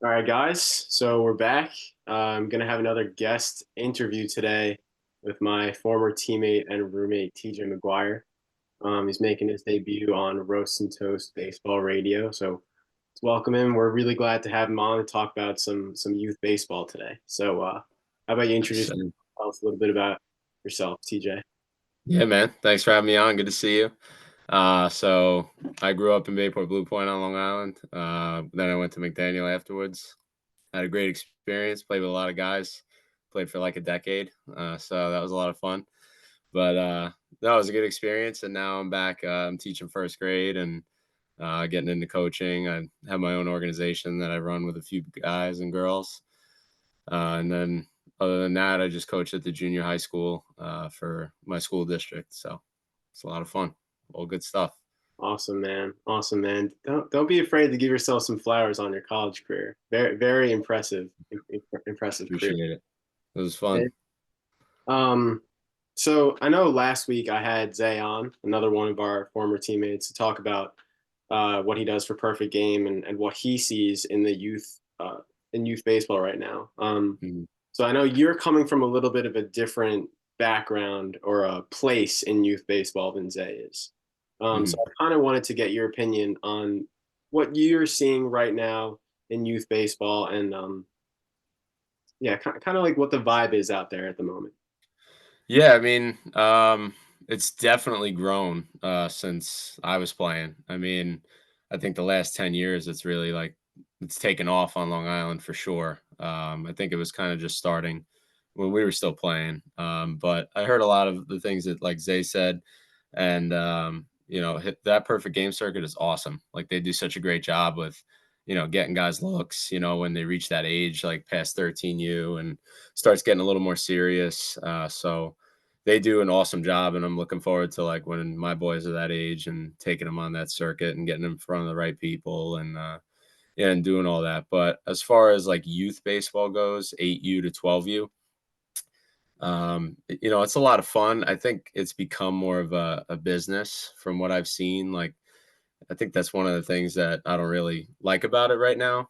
All right, guys. So we're back. I'm going to have another guest interview today with my former teammate and roommate, TJ McGuire. He's making his debut on Roast and Toast Baseball Radio. So let's welcome him. We're really glad to have him on to talk about some youth baseball today. So how about you introduce So, tell us a little bit about yourself, TJ? yeah, man. Thanks for having me on. Good to see you. So I grew up in Bayport Blue Point on Long Island. Then I went to McDaniel afterwards. Had a great experience. Played with a lot of guys. Played for like a decade. So that was a lot of fun. But that was a good experience. And now I'm back. I'm teaching first grade and getting into coaching. I have my own organization that I run with a few guys and girls. And then other than that, I just coach at the junior high school for my school district. So it's a lot of fun. All good stuff. Awesome, man. Awesome, man. Don't be afraid to give yourself some flowers on your college career. Very impressive, impressive career. Appreciate it. It was fun. Um, so I know last week I had Zay on, another one of our former teammates, to talk about what he does for Perfect Game and what he sees in the youth in youth baseball right now. Mhm. So I know you're coming from a little bit of a different background or a place in youth baseball than Zay is. So Mhm. I kind of wanted to get your opinion on what you're seeing right now in youth baseball and yeah, kind of like what the vibe is out there at the moment. Yeah, I mean, it's definitely grown since I was playing. I mean, I think the last 10 years, it's really like it's taken off on Long Island for sure. I think it was kind of just starting when we were still playing. But I heard a lot of the things that like Zay said, and that perfect game circuit is awesome. Like they do such a great job with, getting guys looks, when they reach that age, like past 13U and starts getting a little more serious. So they do an awesome job, and I'm looking forward to like when my boys are that age and taking them on that circuit and getting them in front of the right people and yeah, and doing all that. But as far as like youth baseball goes, 8U to 12U, it's a lot of fun. I think it's become more of a business from what I've seen. Like, I think that's one of the things that I don't really like about it right now.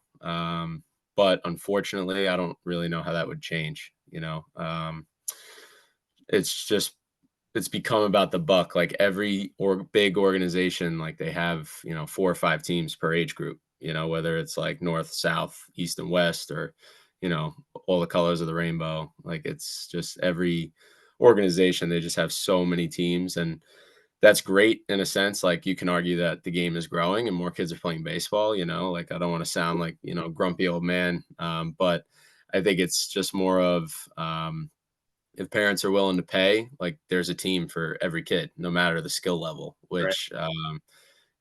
But unfortunately, I don't really know how that would change. It's just it's become about the buck. Like every big organization, like they have, 4 or 5 teams per age group, whether it's like north, south, east, and west, or, all the colors of the rainbow. Like it's just every organization, they just have so many teams. And that's great in a sense. Like you can argue that the game is growing and more kids are playing baseball, like I don't want to sound like, grumpy old man. But I think it's just more of, if parents are willing to pay, like there's a team for every kid, no matter the skill level, Right. which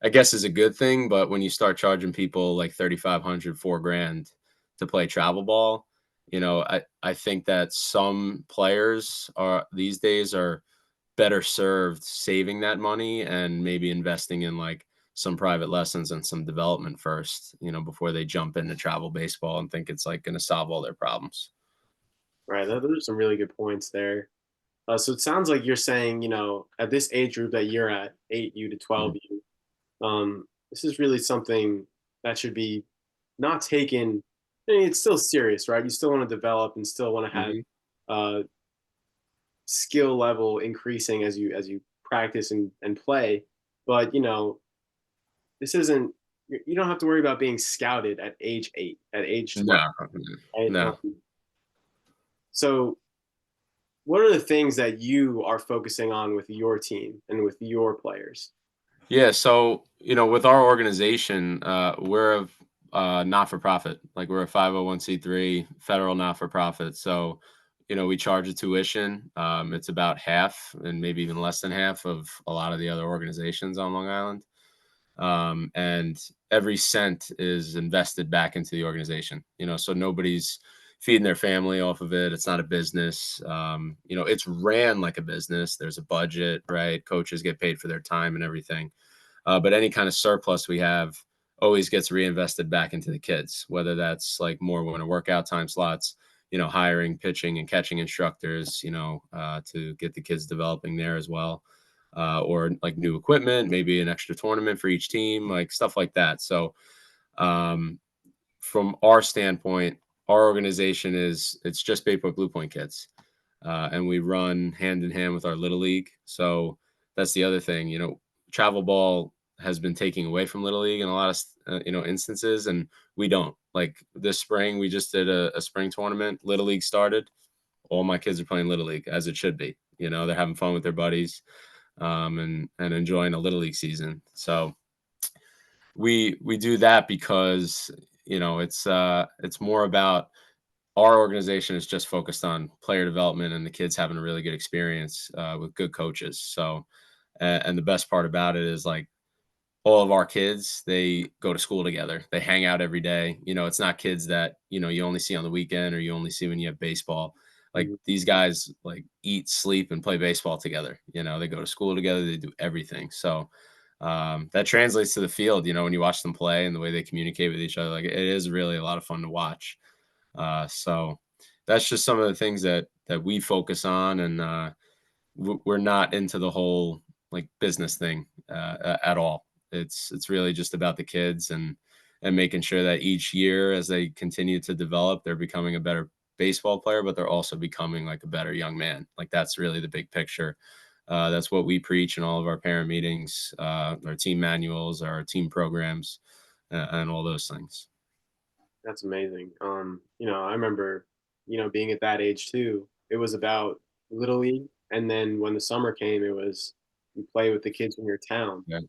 I guess is a good thing. But when you start charging people like 3,500, 4 grand to play travel ball, I think that some players are these days are better served saving that money and maybe investing in like some private lessons and some development first, before they jump into travel baseball and think it's like going to solve all their problems. Right. Those are some really good points there. So it sounds like you're saying, at this age group that you're at, 8U to Mhm. 12U, this is really something that should be not taken. I mean, it's still serious, right? You still want to develop and still want to have Mhm. uh, skill level increasing as you practice and play. But this isn't. You don't have to worry about being scouted at age 8, at age 12. No, Right? no. So what are the things that you are focusing on with your team and with your players? Yeah, so, with our organization, we're a not for profit. Like we're a 501c3 federal not for profit. So, we charge a tuition. It's about half and maybe even less than half of a lot of the other organizations on Long Island. And every cent is invested back into the organization, so nobody's feeding their family off of it. It's not a business. It's ran like a business. There's a budget, right? Coaches get paid for their time and everything. But any kind of surplus we have always gets reinvested back into the kids, whether that's like more winter workout time slots, hiring pitching and catching instructors, to get the kids developing there as well, or like new equipment, maybe an extra tournament for each team, like stuff like that. So, um, from our standpoint, our organization it's just Bayport Blue Point kids, and we run hand in hand with our little league. So that's the other thing. Travel ball has been taking away from little league in a lot of instances, and we don't. Like this spring, we just did a spring tournament. Little league started. All my kids are playing little league as it should be. They're having fun with their buddies, and enjoying a little league season. So we do that because it's more about our organization is just focused on player development and the kids having a really good experience with good coaches. So, and the best part about it is like all of our kids, they go to school together. They hang out every day. It's not kids that, you only see on the weekend or you only see when you have baseball. Like Mhm. these guys like eat, sleep, and play baseball together. They go to school together, they do everything. So that translates to the field, when you watch them play and the way they communicate with each other, like it is really a lot of fun to watch. So that's just some of the things that we focus on, and we're not into the whole like business thing at all. It's really just about the kids and making sure that each year as they continue to develop, they're becoming a better baseball player, but they're also becoming like a better young man. Like that's really the big picture. That's what we preach in all of our parent meetings, our team manuals, our team programs, and all those things. That's amazing. I remember, being at that age too. It was about little league, and then when the summer came, it was you play with the kids from your town, Yeah.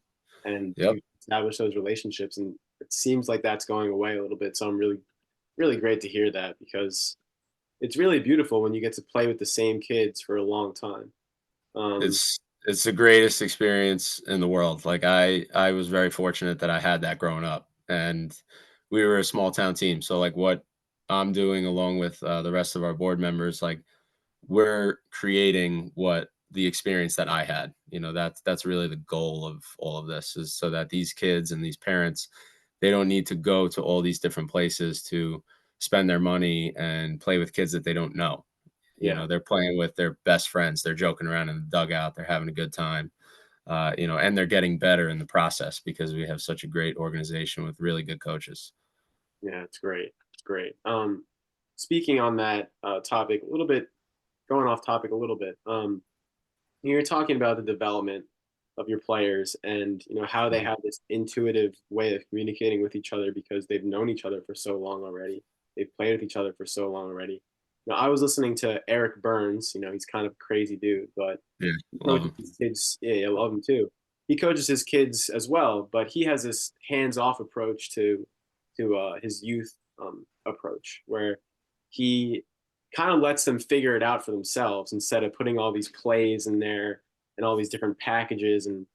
and Yep. you establish those relationships. And it seems like that's going away a little bit. So I'm really, really great to hear that because it's really beautiful when you get to play with the same kids for a long time. Um, It's the greatest experience in the world. Like I was very fortunate that I had that growing up, and we were a small town team. So like what I'm doing along with the rest of our board members, like we're creating what the experience that I had. That's really the goal of all of this, is so that these kids and these parents, they don't need to go to all these different places to spend their money and play with kids that they don't know. yeah, They're playing with their best friends. They're joking around in the dugout. They're having a good time. And they're getting better in the process because we have such a great organization with really good coaches. yeah, it's great. It's great. Speaking on that topic, a little bit going off topic a little bit. You're talking about the development of your players and how they Mhm. have this intuitive way of communicating with each other because they've known each other for so long already. They've played with each other for so long already. Now, I was listening to Eric Burns. He's kind of a crazy dude, but Yeah, he love coaches them. his kids. Yeah, I love him too. He coaches his kids as well, but he has this hands-off approach to his youth approach, where he kind of lets them figure it out for themselves instead of putting all these plays in there and all these different packages and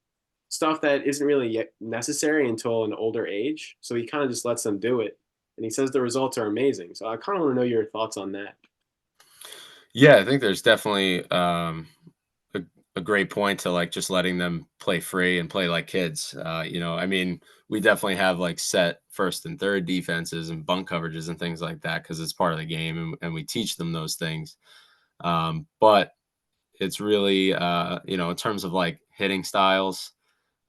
stuff that isn't really yet necessary until an older age. So he kind of just lets them do it, and he says the results are amazing. So I kind of want to know your thoughts on that. Yeah, I think there's definitely a, a great point to like just letting them play free and play like kids. I mean, we definitely have like set first and third defenses and bunk coverages and things like that because it's part of the game, and we teach them those things. But it's really, in terms of like hitting styles,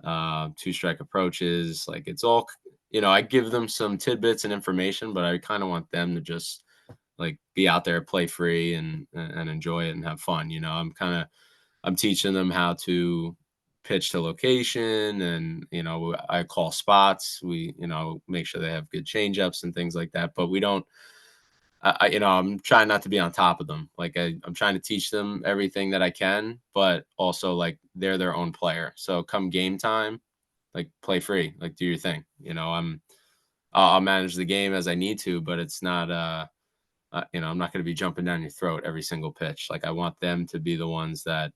two strike approaches, like it's all, I give them some tidbits and information, but I kind of want them to just like be out there, play free and enjoy it and have fun. I'm teaching them how to pitch to location, and I call spots. We make sure they have good change ups and things like that. But we don't. I'm trying not to be on top of them. Like I'm trying to teach them everything that I can, but also like they're their own player. So come game time, like play free, like do your thing. I'll manage the game as I need to, but it's not. I'm not going to be jumping down your throat every single pitch. Like I want them to be the ones that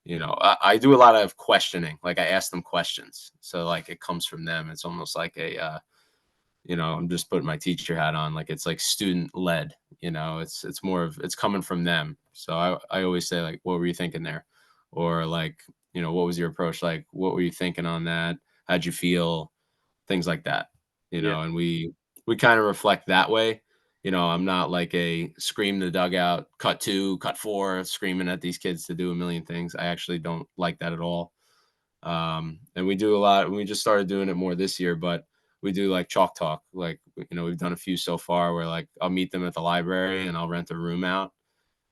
I do a lot of questioning. Like I ask them questions, so like it comes from them. It's almost like I'm just putting my teacher hat on. Like it's like student led. It's more of it's coming from them. So I always say like, what were you thinking there, or like what was your approach like? What were you thinking on that? How'd you feel? Things like that. Yeah, And we kind of reflect that way. I'm not like a scream the dugout, cut two, cut four, screaming at these kids to do a million things. I actually don't like that at all. And we do a lot. We just started doing it more this year, but we do like chalk talk. Like, we've done a few so far where like I'll meet them at the library and I'll rent a room out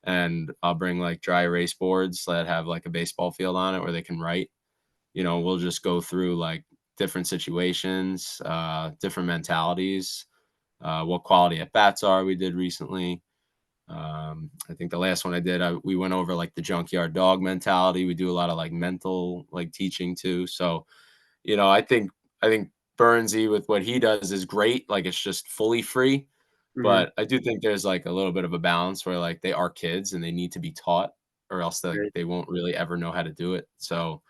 and I'll bring like dry erase boards that have like a baseball field on it where they can write. We'll just go through like different situations, different mentalities, what quality at bats are we did recently. I think the last one I did, we went over like the junkyard dog mentality. We do a lot of like mental like teaching too. So, I think Burnsy with what he does is great. Like it's just fully free. Hmm. But I do think there's like a little bit of a balance where like they are kids and they need to be taught or else Right. they won't really ever know how to do it. So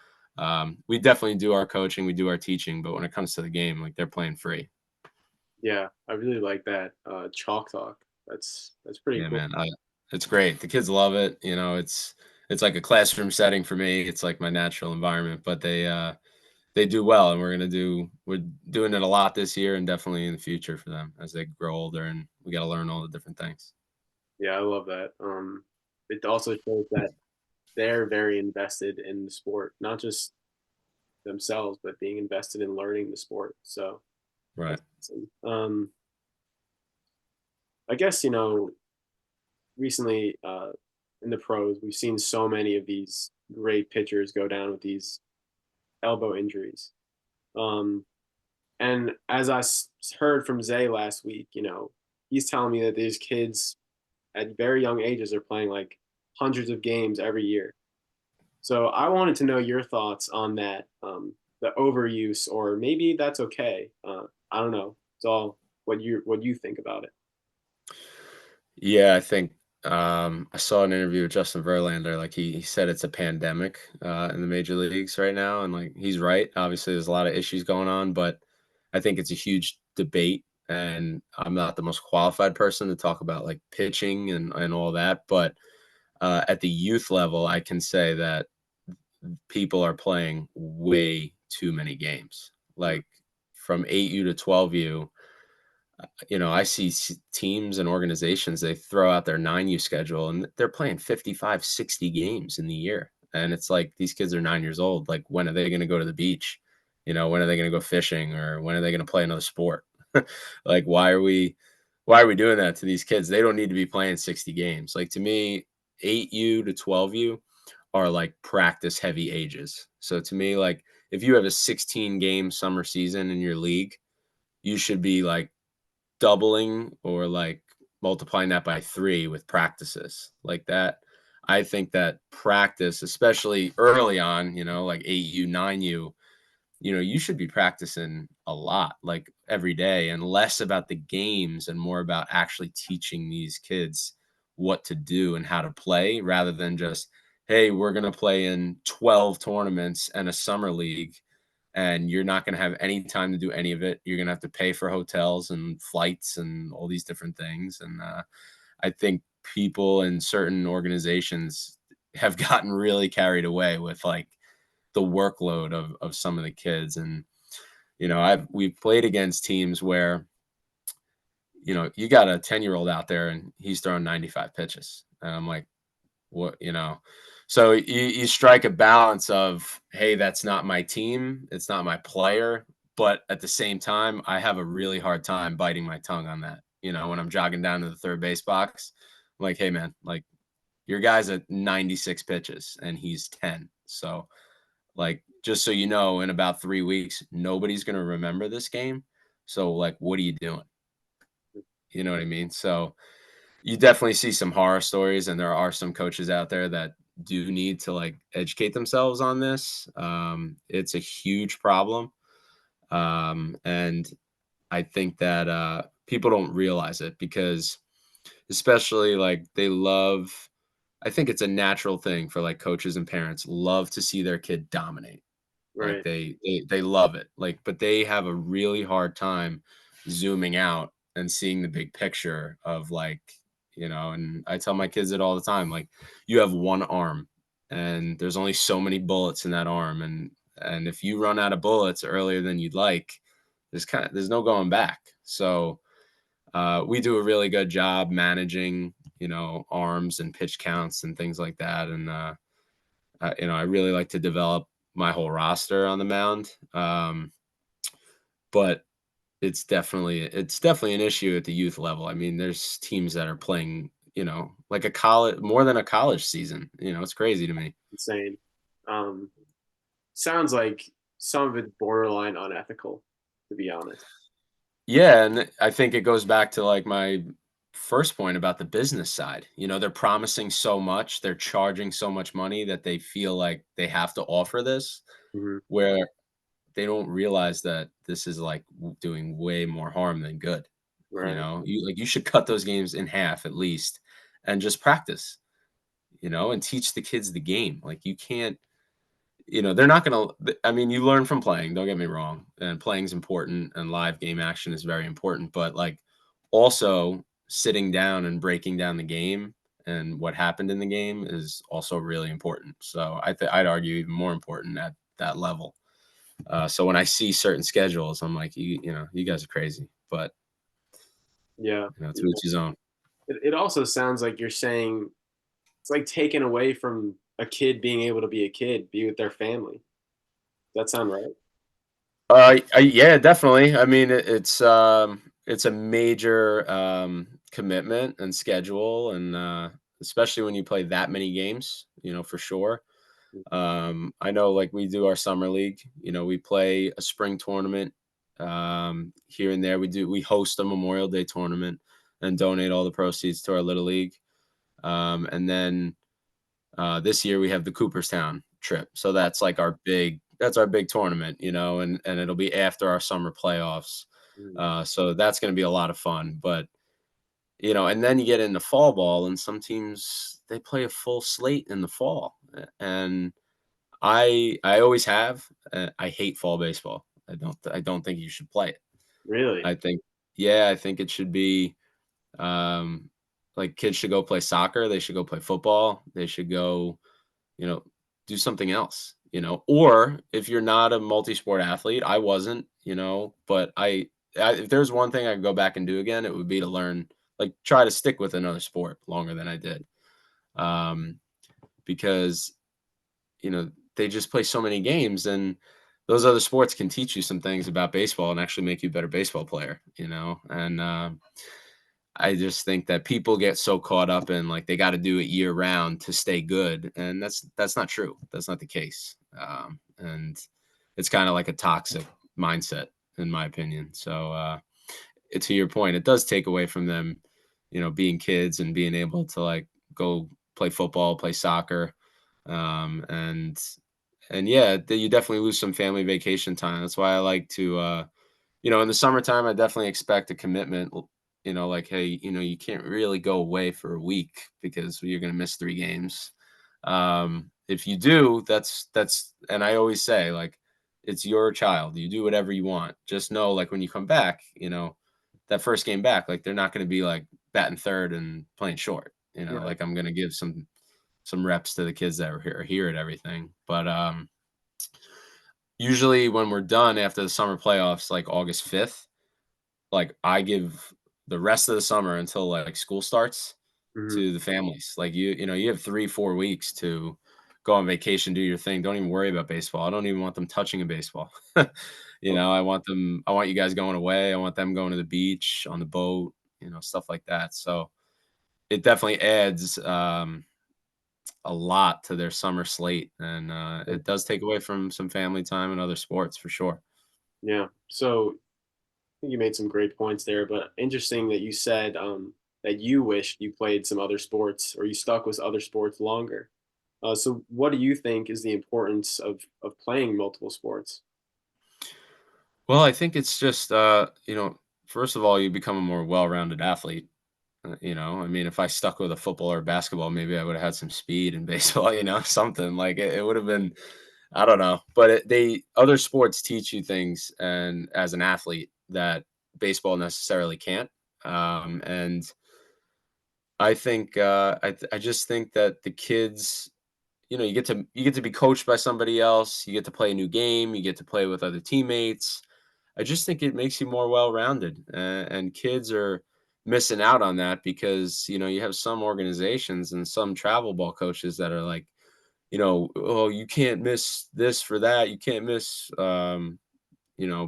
we definitely do our coaching, we do our teaching, but when it comes to the game, like they're playing free. Yeah, I really like that chalk talk. That's pretty Yeah, cool. man. It's great. The kids love it. It's like a classroom setting for me. It's like my natural environment, but they do well, and we're doing it a lot this year and definitely in the future for them as they grow older and we got to learn all the different things. Yeah, I love that. It also shows that they're very invested in the sport, not just themselves, but being invested in learning the sport. So Right. that's awesome. I guess recently in the pros, we've seen so many of these great pitchers go down with these elbow injuries. Um, and as heard from Zay last week, he's telling me that these kids at very young ages are playing like hundreds of games every year. So I wanted to know your thoughts on that, the overuse, or maybe that's okay. I don't know. It's all what you think about it. Yeah, I think I saw an interview with Justin Verlander. Like he said, it's a pandemic in the major leagues right now, and like he's right. Obviously, there's a lot of issues going on, but I think it's a huge debate. And I'm not the most qualified person to talk about like pitching and all that, but at the youth level, I can say that people are playing way too many games. Mm. Like from 8U to 12U, I see teams and organizations, they throw out their 9U schedule and they're playing 55, 60 games in the year. And it's like these kids are 9 years old. Like, when are they going to go to the beach? When are they going to go fishing or when are they going to play another sport? Like, why are we doing that to these kids? They don't need to be playing 60 games. Like, to me, 8U to 12U are like practice heavy ages. So to me, like if you have a 16 game summer season in your league, you should be like doubling or like multiplying that by 3 with practices like that. I think that practice, especially early on, like 8U, 9U, you should be practicing a lot, like every day, and less about the games and more about actually teaching these kids what to do and how to play rather than just, hey, we're going to play in 12 tournaments and a summer league and you're not going to have any time to do any of it. You're going to have to pay for hotels and flights and all these different things. And I think people in certain organizations have gotten really carried away with like the workload of some of the kids. And we've played against teams where you got a 10-year-old out there and he's throwing 95 pitches, and I'm like, what. So you strike a balance of, hey, that's not my team, it's not my player, but at the same time I have a really hard time biting my tongue on that. When I'm jogging down to the third base box, I'm like, hey man, like your guy's at 96 pitches and he's 10. So like, just so you know, in about 3 weeks, nobody's going to remember this game. So, like, what are you doing? You know what I mean? So, you definitely see some horror stories, and there are some coaches out there that do need to like educate themselves on this. It's a huge problem. And I think that people don't realize it because, especially like, I think it's a natural thing for like coaches and parents love to see their kid dominate. Like Right. they love it. Like, but they have a really hard time zooming out and seeing the big picture of like, and I tell my kids it all the time, like you have one arm and there's only so many bullets in that arm. And if you run out of bullets earlier than you'd like, there's no going back. So we do a really good job managing, arms and pitch counts and things like that. And I really like to develop my whole roster on the mound. But it's definitely an issue at the youth level. I mean, there's teams that are playing, like a college more than a college season. It's crazy to me. Insane. Um, Sounds like some of it's borderline unethical, to be honest. Yeah, and I think it goes back to like my first point about the business side. They're promising so much, they're charging so much money that they feel like they have to offer this, Hmm. where they don't realize that this is like doing way more harm than good. Right. You should cut those games in half at least and just practice, and teach the kids the game. Like you can't, they're not going to, I mean, you learn from playing, don't get me wrong. And playing's important and live game action is very important, but like also sitting down and breaking down the game and what happened in the game is also really important. So I'd argue even more important at that level. So when I see certain schedules, I'm like, you guys are crazy, but Yeah. to each his own. It also sounds like you're saying it's like taken away from a kid being able to be a kid, be with their family. Does that sound right? Yeah, definitely. I mean, it's a major commitment and schedule, and especially when you play that many games, for sure. Mhm. I know, like we do our summer league. We play a spring tournament here and there. We host a Memorial Day tournament and donate all the proceeds to our little league. And then this year we have the Cooperstown trip, so that's our big tournament, and it'll be after our summer playoffs. Mhm. So that's going to be a lot of fun. But and then you get into fall ball, and some teams they play a full slate in the fall, and I always have. I hate fall baseball. I don't think you should play it. Really? I think yeah, I think it should be um, like kids should go play soccer. They should go play football. They should go you know, do something else, or if you're not a multi-sport athlete, I wasn't, but if there's one thing I could go back and do again, it would be to learn, like try to stick with another sport longer than I did. Um, because, they just play so many games and those other sports can teach you some things about baseball and actually make you a better baseball player, and, I just think that people get so caught up in like they got to do it year round to stay good, and that's not true. That's not the case, and it's kind of like a toxic mindset, in my opinion. So, to your point, it does take away from them, being kids and being able to like go play football, play soccer, and yeah, you definitely lose some family vacation time. That's why I like to. In the summertime, I definitely expect a commitment. Like, hey, you can't really go away for a week because you're going to miss 3 games. If you do, and I always say, like, it's your child. You do whatever you want. Just know, like, when you come back, that first game back, like, they're not going to be like batting third and playing short. Right. Like I'm going to give some reps to the kids that are here at everything. But usually when we're done after the summer playoffs, like August 5th, like, I give the rest of the summer until, like, school starts Hmm. to the families. Like, you have 3, 4 weeks to go on vacation, do your thing. Don't even worry about baseball. I don't even want them touching a baseball. I want you guys going away. I want them going to the beach, on the boat, stuff like that. So, it definitely adds, a lot to their summer slate, and, it does take away from some family time and other sports for sure. Yeah. So I think you made some great points there, but interesting that you said that you wished you played some other sports or you stuck with other sports longer. So what do you think is the importance of playing multiple sports? Well, I think it's just, first of all, you become a more well-rounded athlete. I mean, if I stuck with a football or basketball, maybe I would have had some speed in baseball, something like it would have been, I don't know. But other sports teach you things and as an athlete that baseball necessarily can't. And I think, I just think that the kids, you get to be coached by somebody else. You get to play a new game. You get to play with other teammates. I just think it makes you more well-rounded, and kids are missing out on that because you have some organizations and some travel ball coaches that are like, oh, you can't miss this for that. You can't miss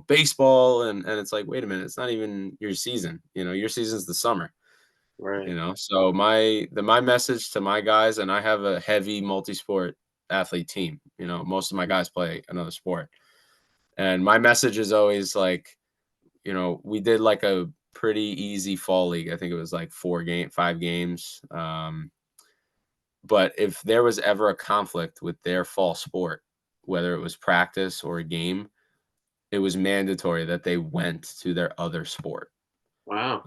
baseball, and it's like, wait a minute, it's not even your season. Your season's the summer. Right. So my message to my guys, and I have a heavy multi-sport athlete team. Most of my guys play another sport, and my message is always like, we did like a pretty easy fall league. I think it was like 5 games. But if there was ever a conflict with their fall sport, whether it was practice or a game, it was mandatory that they went to their other sport. Wow.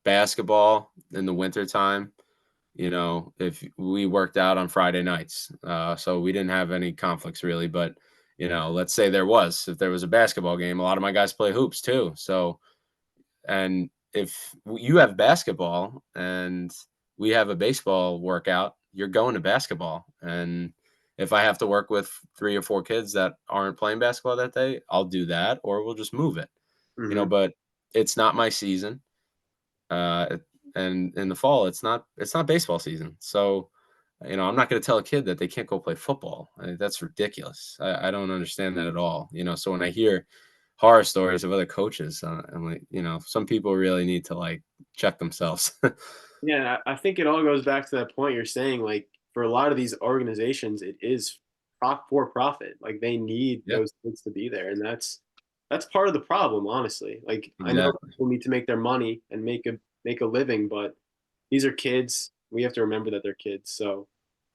Basketball in the wintertime, if we worked out on Friday nights, so we didn't have any conflicts really. But let's say if there was a basketball game, a lot of my guys play hoops too. So, and if you have basketball and we have a baseball workout, you're going to basketball. And if I have to work with 3 or 4 kids that aren't playing basketball that day, I'll do that, or we'll just move it. Hmm. But it's not my season. Uh, and in the fall, it's not baseball season. So, I'm not going to tell a kid that they can't go play football. That's ridiculous. I don't understand that at all. So when I hear horror stories of other coaches, I'm like, some people really need to like check themselves. Yeah, I think it all goes back to that point you're saying. Like for a lot of these organizations, it is for profit. Like they need Yeah, those kids to be there, and that's part of the problem, honestly. Like I know exactly. people need to make their money and make a living, but these are kids. We have to remember that they're kids. So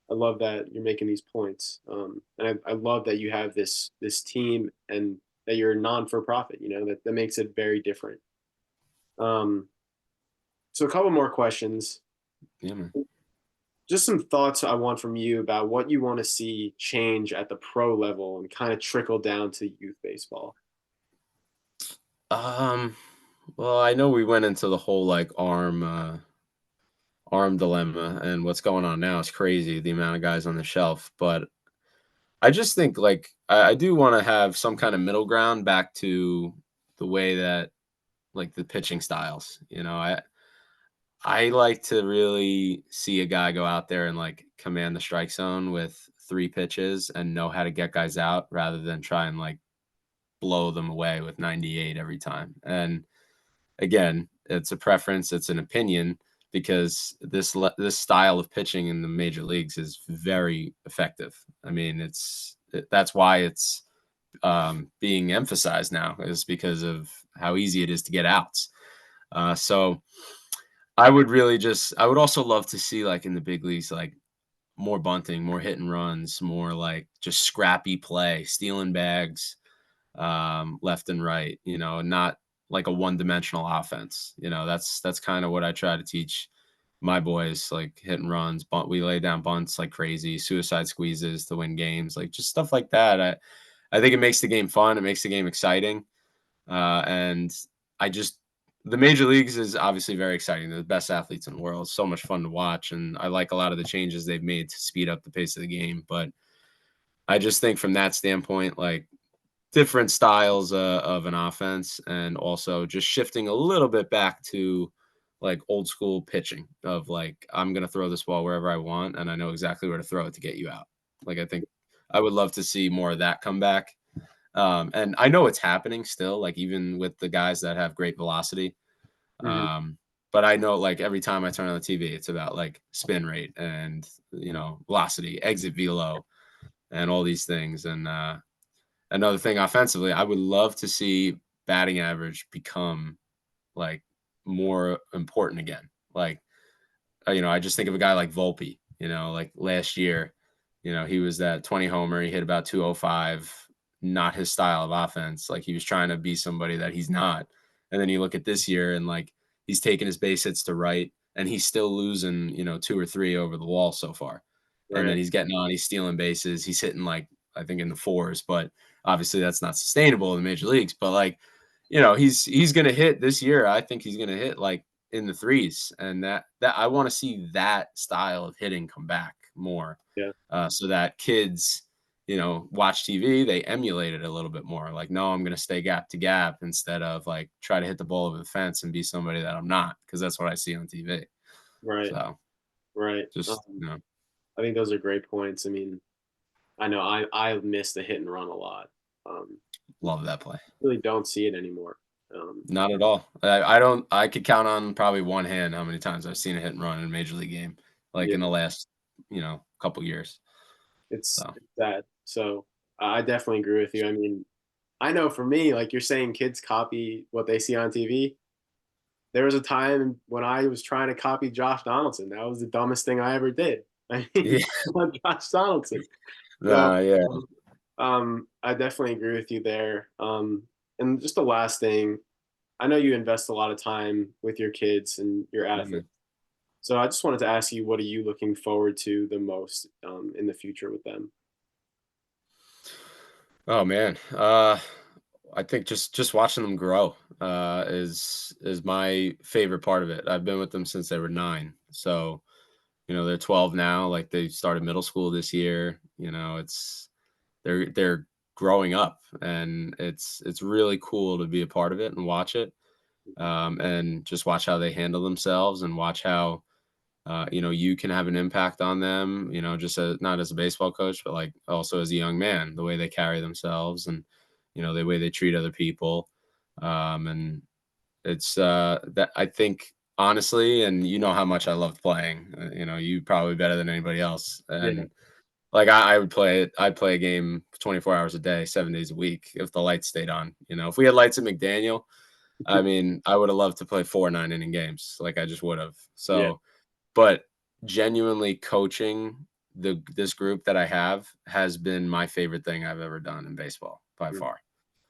I love that you're making these points, and I love that you have this team and that you're non for profit. That makes it very different. Um, so a couple more questions. Yeah, man. Just some thoughts I want from you about what you want to see change at the pro level and kind of trickle down to youth baseball. Um, well, I know we went into the whole like arm dilemma, and what's going on now is crazy. The amount of guys on the shelf, but I just think like I do want to have some kind of middle ground back to the way that like the pitching styles. I like to really see a guy go out there and like command the strike zone with 3 pitches and know how to get guys out rather than try and like blow them away with 98 every time. And again, it's a preference, it's an opinion because this style of pitching in the major leagues is very effective. I mean, that's why it's being emphasized now is because of how easy it is to get outs. So I would also love to see like in the big leagues, like more bunting, more hit and runs, more like just scrappy play, stealing bags, left and right, not like a one-dimensional offense. That's kind of what I try to teach my boys, like hit and runs, we lay down bunts like crazy, suicide squeezes to win games, like just stuff like that. I think it makes the game fun, it makes the game exciting. And I just the major leagues is obviously very exciting. They're the best athletes in the world. It's so much fun to watch, and I like a lot of the changes they've made to speed up the pace of the game. But I just think from that standpoint, like different styles of an offense, and also just shifting a little bit back to like old school pitching of like I'm gonna throw this ball wherever I want, and I know exactly where to throw it to get you out. Like I think I would love to see more of that come back. And I know it's happening still, like even with the guys that have great velocity. Hmm. Um, but I know like every time I turn on the TV, it's about like spin rate and velocity, exit velo, and all these things. And another thing offensively, I would love to see batting average become like more important again. Like I just think of a guy like Volpe, like last year, he was that 20 homer, he hit about 205, not his style of offense. Like he was trying to be somebody that he's not. And then you look at this year and like he's taking his base hits to right and he's still losing, 2 or 3 over the wall so far. And then Right. he's getting on, he's stealing bases, he's hitting like I think in the fours, but obviously that's not sustainable in the major leagues. But like, he's gonna hit this year. I think he's gonna hit like in the threes, and that I want to see that style of hitting come back more, Yeah. so that kids, watch TV, they emulate it a little bit more. Like, no, I'm gonna stay gap to gap instead of like try to hit the ball over the fence and be somebody that I'm not, because that's what I see on TV. Right. So Right. just I think those are great points. I mean, I know I miss the hit and run a lot. Um, Love that play. Really don't see it anymore. Um, Not at all. I don't. I could count on probably one hand how many times I've seen a hit and run in a major league game, like yeah, in the last couple years. So it's sad. So I definitely agree with you. I mean, I know for me, like you're saying, kids copy what they see on TV. There was a time when I was trying to copy Josh Donaldson. That was the dumbest thing I ever did. I mean, yeah, Josh Donaldson. So yeah, I definitely agree with you there. And just the last thing, I know you invest a lot of time with your kids and your mhm. athletes. So I just wanted to ask you, what are you looking forward to the most in the future with them? Oh man, I think just watching them grow is my favorite part of it. I've been with them since they were 9, so they're 12 now. Like they started middle school this year. They're growing up, and it's really cool to be a part of it and watch it, and just watch how they handle themselves and watch how you can have an impact on them, just as not as a baseball coach, but like also as a young man, the way they carry themselves and, the way they treat other people. And it's that I think honestly, and you know how much I loved playing, you probably better than anybody else. Yeah, And like I would play it, I'd play a game 24 hours a day, 7 days a week if the lights stayed on. If we had lights at McDaniel, I mean, I would have loved to play 4 9 inning games. Like I just would have. yeah, So but genuinely coaching this group that I have has been my favorite thing I've ever done in baseball by mm, far.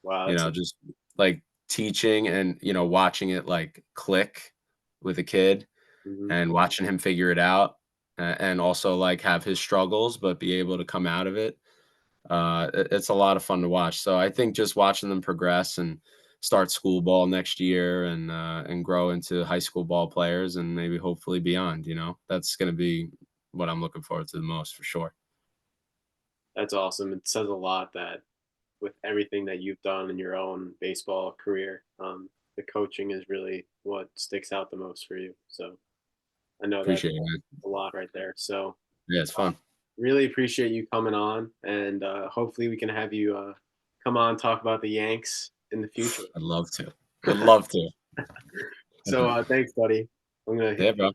wow, that's Just like teaching and, watching it like click with a kid mhm. and watching him figure it out and also like have his struggles, but be able to come out of it. It's a lot of fun to watch. So I think just watching them progress and start school ball next year and grow into high school ball players and maybe hopefully beyond. That's going to be what I'm looking forward to the most for sure. That's awesome. It says a lot that with everything that you've done in your own baseball career, the coaching is really what sticks out the most for you. So I know that's Appreciate it, man. a lot right there. So Yeah, it's fun. really appreciate you coming on, and hopefully we can have you come on talk about the Yanks in the future. I'd love to. Would love to. So thanks, buddy. I'm gonna Yeah, bro.